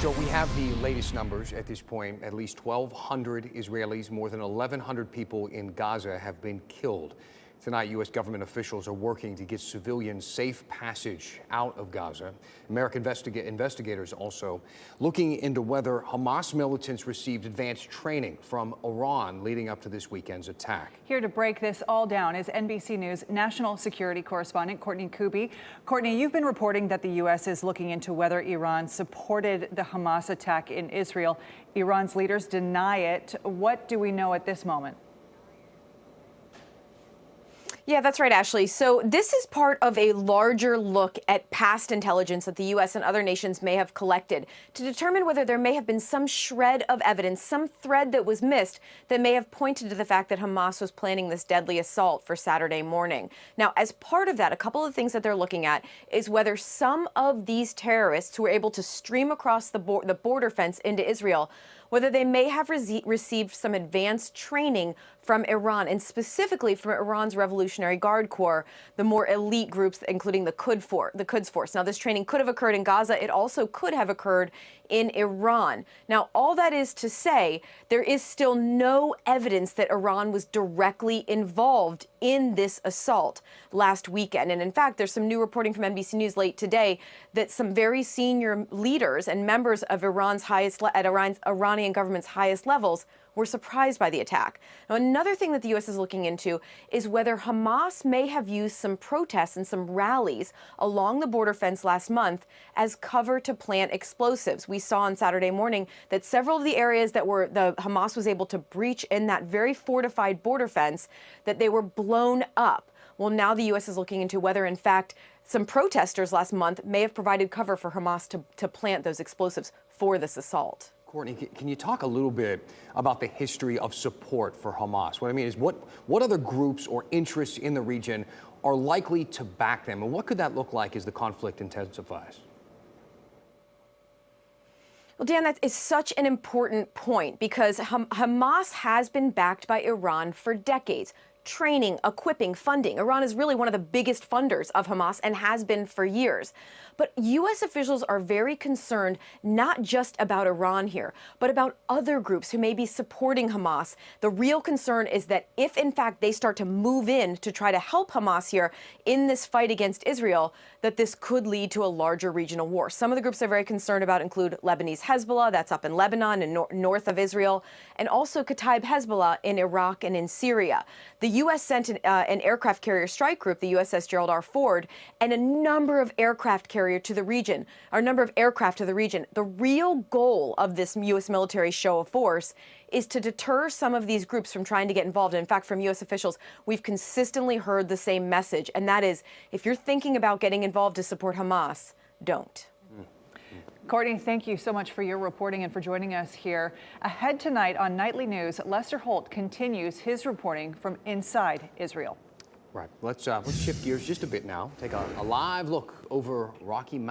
So we have the latest numbers at this point. At least 1,200 Israelis, more than 1,100 people in Gaza have been killed. Tonight, U.S. government officials are working to get civilians safe passage out of Gaza. American investigators also looking into whether Hamas militants received advanced training from Iran leading up to this weekend's attack. Here to break this all down is NBC News national security correspondent Courtney Kuby. Courtney, you've been reporting that the U.S. is looking into whether Iran supported the Hamas attack in Israel. Iran's leaders deny it. What do we know at this moment? Yeah, that's right, Ashley. So this is part of a larger look at past intelligence that the U.S. and other nations may have collected to determine whether there may have been some shred of evidence, some thread that was missed that may have pointed to the fact that Hamas was planning this deadly assault for Saturday morning. Now, as part of that, a couple of things that they're looking at is whether some of these terrorists who were able to stream across the border fence into Israel, whether they may have received some advanced training from Iran, and specifically from Iran's Revolutionary Guard Corps, the more elite groups, including the Quds Force. Now, this training could have occurred in Gaza. It also could have occurred in Iran. Now, all that is to say, there is still no evidence that Iran was directly involved in this assault last weekend. And in fact, there's some new reporting from NBC News late today that some very senior leaders and members of Iranian government's highest levels were surprised by the attack. Now, another thing that the U.S. is looking into is whether Hamas may have used some protests and some rallies along the border fence last month as cover to plant explosives. We saw on Saturday morning that several of the areas that the Hamas was able to breach in that very fortified border fence, that they were blown up. Well, now the U.S. is looking into whether, in fact, some protesters last month may have provided cover for Hamas to plant those explosives for this assault. Courtney, can you talk a little bit about the history of support for Hamas? What I mean is what other groups or interests in the region are likely to back them? And what could that look like as the conflict intensifies? Well, Dan, that is such an important point because Hamas has been backed by Iran for decades. Training, equipping, funding. Iran is really one of the biggest funders of Hamas and has been for years. But U.S. officials are very concerned not just about Iran here, but about other groups who may be supporting Hamas. The real concern is that if, in fact, they start to move in to try to help Hamas here in this fight against Israel, that this could lead to a larger regional war. Some of the groups they're very concerned about include Lebanese Hezbollah, that's up in Lebanon and north of Israel, and also Kataib Hezbollah in Iraq and in Syria. The U.S. sent an aircraft carrier strike group, the USS Gerald R. Ford, and a number of aircraft to the region, or a number of aircraft to the region. The real goal of this U.S. military show of force is to deter some of these groups from trying to get involved. And in fact, from U.S. officials, we've consistently heard the same message, and that is, if you're thinking about getting involved to support Hamas, don't. Courtney, thank you so much for your reporting and for joining us here. Ahead tonight on Nightly News, Lester Holt continues his reporting from inside Israel. Right. Let's shift gears just a bit now. Take a live look over Rocky Mountain.